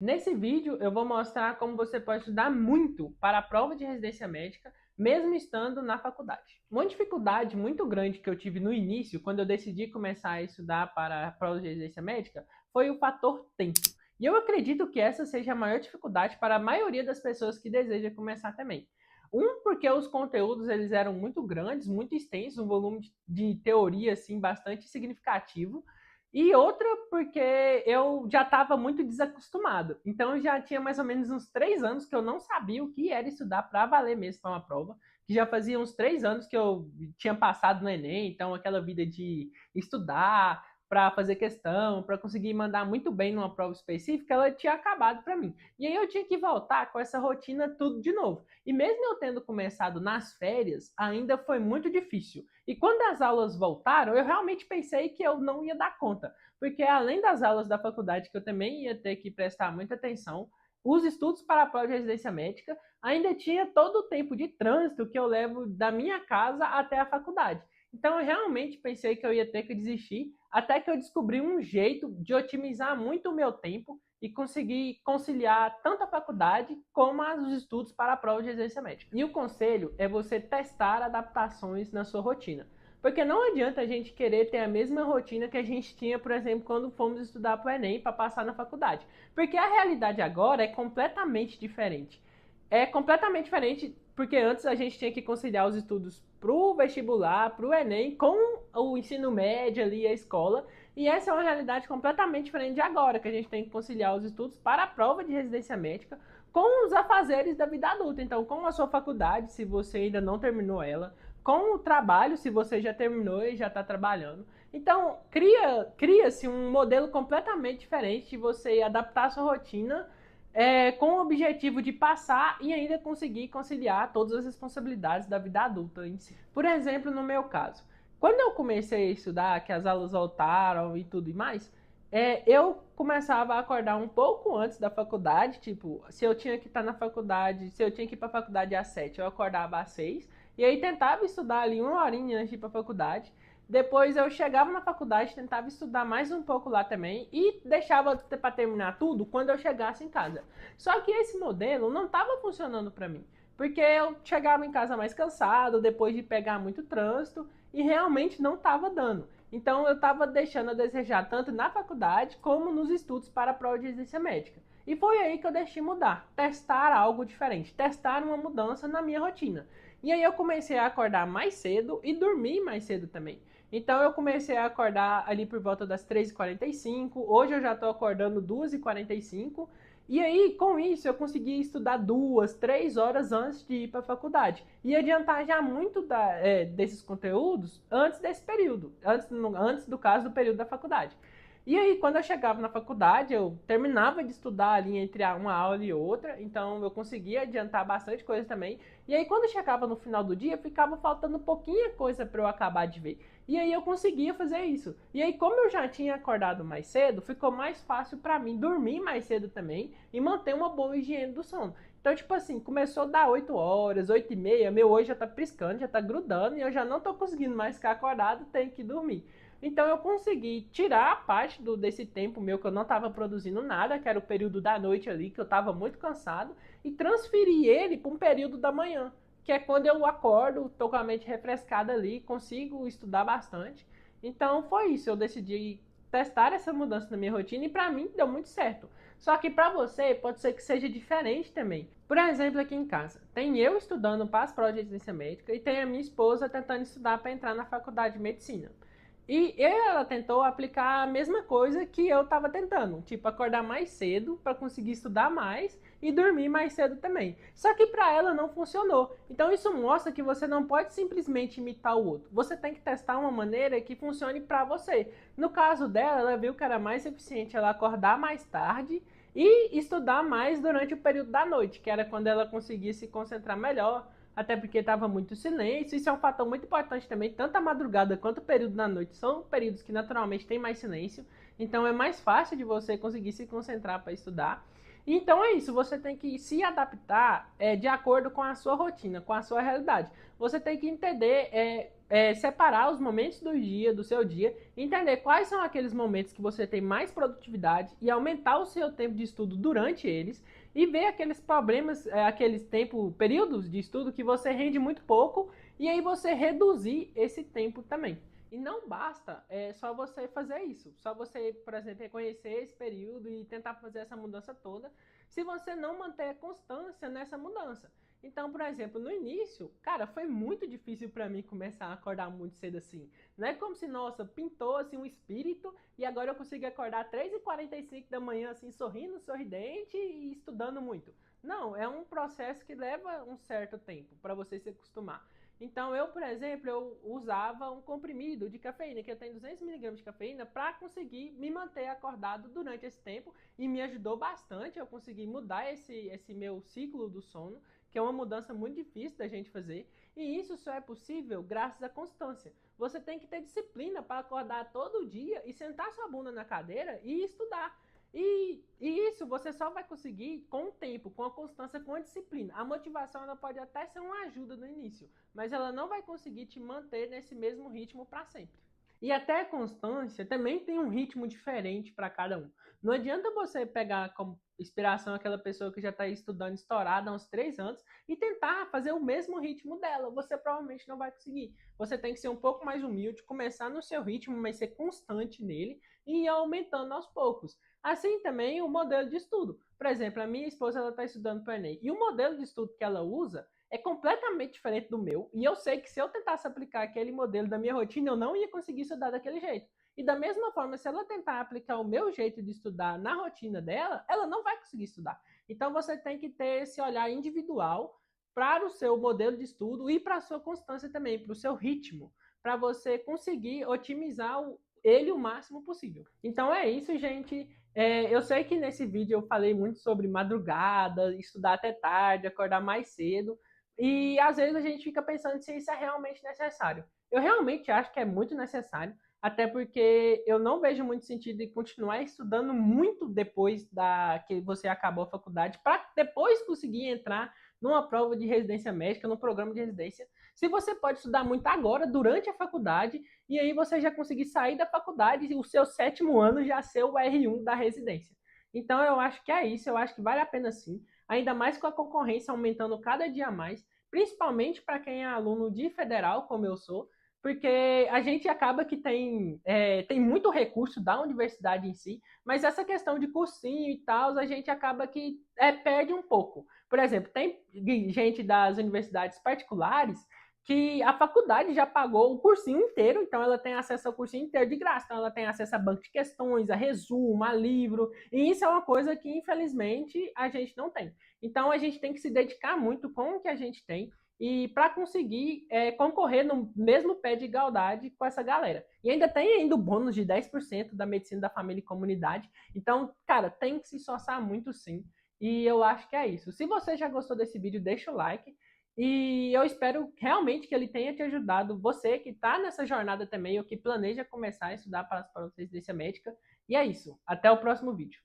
Nesse vídeo eu vou mostrar como você pode estudar muito para a prova de residência médica, mesmo estando na faculdade. Uma dificuldade muito grande que eu tive no início, quando eu decidi começar a estudar para a prova de residência médica, foi o fator tempo. E eu acredito que essa seja a maior dificuldade para a maioria das pessoas que desejam começar também. Porque os conteúdos eles eram muito grandes, muito extensos, um volume de teoria assim bastante significativo. E outra porque eu já estava muito desacostumado. Então já tinha mais ou menos uns 3 anos que eu não sabia o que era estudar para valer mesmo para uma prova. Que já fazia uns 3 anos que eu tinha passado no Enem, então aquela vida de estudar para fazer questão, para conseguir mandar muito bem numa prova específica, ela tinha acabado para mim. E aí eu tinha que voltar com essa rotina tudo de novo. E mesmo eu tendo começado nas férias, ainda foi muito difícil. E quando as aulas voltaram, eu realmente pensei que eu não ia dar conta, porque além das aulas da faculdade, que eu também ia ter que prestar muita atenção, os estudos para a prova de residência médica, ainda tinha todo o tempo de trânsito que eu levo da minha casa até a faculdade. Então eu realmente pensei que eu ia ter que desistir, até que eu descobri um jeito de otimizar muito o meu tempo e conseguir conciliar tanto a faculdade como os estudos para a prova de residência médica. E o conselho é você testar adaptações na sua rotina. Porque não adianta a gente querer ter a mesma rotina que a gente tinha, por exemplo, quando fomos estudar para o Enem para passar na faculdade. Porque a realidade agora é completamente diferente. É completamente diferente porque antes a gente tinha que conciliar os estudos para o vestibular, para o Enem, com o ensino médio ali, a escola. E essa é uma realidade completamente diferente de agora, que a gente tem que conciliar os estudos para a prova de residência médica com os afazeres da vida adulta. Então, com a sua faculdade, se você ainda não terminou ela, com o trabalho, se você já terminou e já está trabalhando. Então, cria-se um modelo completamente diferente de você adaptar a sua rotina com o objetivo de passar e ainda conseguir conciliar todas as responsabilidades da vida adulta em si. Por exemplo, no meu caso, quando eu comecei a estudar, que as aulas voltaram e tudo e mais, eu começava a acordar um pouco antes da faculdade, tipo, se eu tinha que estar na faculdade, se eu tinha que ir para a faculdade às 7, eu acordava às 6, e aí tentava estudar ali uma horinha antes de ir para a faculdade. Depois eu chegava na faculdade, tentava estudar mais um pouco lá também e deixava para terminar tudo quando eu chegasse em casa. Só que esse modelo não estava funcionando para mim, porque eu chegava em casa mais cansado, depois de pegar muito trânsito, e realmente não estava dando. Então eu estava deixando a desejar tanto na faculdade como nos estudos para a prova de residência médica. E foi aí que eu deixei mudar, testar algo diferente, testar uma mudança na minha rotina. E aí eu comecei a acordar mais cedo e dormir mais cedo também. Então eu comecei a acordar ali por volta das 3h45. Hoje eu já estou acordando 2h45. E aí, com isso, eu consegui estudar 2, 3 horas antes de ir para a faculdade. E adiantar já muito desses conteúdos antes desse período, antes do caso do período da faculdade. E aí, quando eu chegava na faculdade, eu terminava de estudar ali entre uma aula e outra, então eu conseguia adiantar bastante coisa também. E aí, quando eu chegava no final do dia, ficava faltando pouquinha coisa para eu acabar de ver. E aí eu conseguia fazer isso. E aí, como eu já tinha acordado mais cedo, ficou mais fácil para mim dormir mais cedo também e manter uma boa higiene do sono. Então, tipo assim, começou a dar 8 horas, 8h30, meu olho já tá piscando, já tá grudando e eu já não tô conseguindo mais ficar acordado, tenho que dormir. Então eu consegui tirar a parte desse tempo meu que eu não estava produzindo nada, que era o período da noite ali, que eu estava muito cansado, e transferir ele para um período da manhã, que é quando eu acordo, estou com a mente refrescada ali, consigo estudar bastante. Então foi isso, eu decidi testar essa mudança na minha rotina e para mim deu muito certo. Só que para você pode ser que seja diferente também. Por exemplo, aqui em casa, tem eu estudando para as provas de residência médica e tem a minha esposa tentando estudar para entrar na faculdade de medicina. E ela tentou aplicar a mesma coisa que eu estava tentando, tipo acordar mais cedo para conseguir estudar mais e dormir mais cedo também. Só que para ela não funcionou. Então isso mostra que você não pode simplesmente imitar o outro. Você tem que testar uma maneira que funcione para você. No caso dela, ela viu que era mais eficiente ela acordar mais tarde e estudar mais durante o período da noite, que era quando ela conseguia se concentrar melhor, até porque estava muito silêncio. Isso é um fator muito importante também, tanto a madrugada quanto o período da noite são períodos que naturalmente tem mais silêncio, então é mais fácil de você conseguir se concentrar para estudar. Então é isso, você tem que se adaptar de acordo com a sua rotina, com a sua realidade. Você tem que entender, separar os momentos do seu dia, entender quais são aqueles momentos que você tem mais produtividade e aumentar o seu tempo de estudo durante eles e ver aqueles problemas, períodos de estudo que você rende muito pouco e aí você reduzir esse tempo também. E não basta só você fazer isso, só você, por exemplo, reconhecer esse período e tentar fazer essa mudança toda, se você não manter a constância nessa mudança. Então, por exemplo, no início, cara, foi muito difícil para mim começar a acordar muito cedo assim. Não é como se, nossa, pintou assim um espírito e agora eu consigo acordar 3h45 da manhã assim, sorrindo, sorridente e estudando muito. Não, é um processo que leva um certo tempo para você se acostumar. Então, eu, por exemplo, eu usava um comprimido de cafeína, que tem 200 miligramas de cafeína, para conseguir me manter acordado durante esse tempo e me ajudou bastante. Eu consegui mudar esse meu ciclo do sono, que é uma mudança muito difícil da gente fazer. E isso só é possível graças à constância. Você tem que ter disciplina para acordar todo dia e sentar sua bunda na cadeira e estudar. E isso você só vai conseguir com o tempo, com a constância, com a disciplina. A motivação ela pode até ser uma ajuda no início, mas ela não vai conseguir te manter nesse mesmo ritmo para sempre. E até a constância também tem um ritmo diferente para cada um. Não adianta você pegar como inspiração aquela pessoa que já está estudando estourada há uns 3 anos e tentar fazer o mesmo ritmo dela. Você provavelmente não vai conseguir. Você tem que ser um pouco mais humilde, começar no seu ritmo, mas ser constante nele e ir aumentando aos poucos. Assim também o modelo de estudo. Por exemplo, a minha esposa está estudando para o Enem e o modelo de estudo que ela usa é completamente diferente do meu, e eu sei que se eu tentasse aplicar aquele modelo da minha rotina, eu não ia conseguir estudar daquele jeito. E da mesma forma, se ela tentar aplicar o meu jeito de estudar na rotina dela, ela não vai conseguir estudar. Então você tem que ter esse olhar individual para o seu modelo de estudo e para a sua constância também, para o seu ritmo, para você conseguir otimizar ele o máximo possível. Então é isso, gente. Eu sei que nesse vídeo eu falei muito sobre madrugada, estudar até tarde, acordar mais cedo, e às vezes a gente fica pensando se isso é realmente necessário. Eu realmente acho que é muito necessário, até porque eu não vejo muito sentido em continuar estudando muito depois que você acabou a faculdade, para depois conseguir entrar numa prova de residência médica, num programa de residência. Se você pode estudar muito agora, durante a faculdade, e aí você já conseguir sair da faculdade e o seu 7º ano já ser o R1 da residência. Então eu acho que é isso, eu acho que vale a pena sim, ainda mais com a concorrência aumentando cada dia mais, principalmente para quem é aluno de federal, como eu sou, porque a gente acaba que tem muito recurso da universidade em si, mas essa questão de cursinho e tal, a gente acaba que perde um pouco. Por exemplo, tem gente das universidades particulares que a faculdade já pagou o cursinho inteiro, então ela tem acesso ao cursinho inteiro de graça, então ela tem acesso a banco de questões, a resumo, a livro, e isso é uma coisa que infelizmente a gente não tem. Então a gente tem que se dedicar muito com o que a gente tem e para conseguir concorrer no mesmo pé de igualdade com essa galera. E ainda tem ainda o bônus de 10% da medicina da família e comunidade. Então, cara, tem que se esforçar muito sim. E eu acho que é isso. Se você já gostou desse vídeo, deixa o like. E eu espero realmente que ele tenha te ajudado, você que está nessa jornada também, ou que planeja começar a estudar para a residência médica. E é isso. Até o próximo vídeo.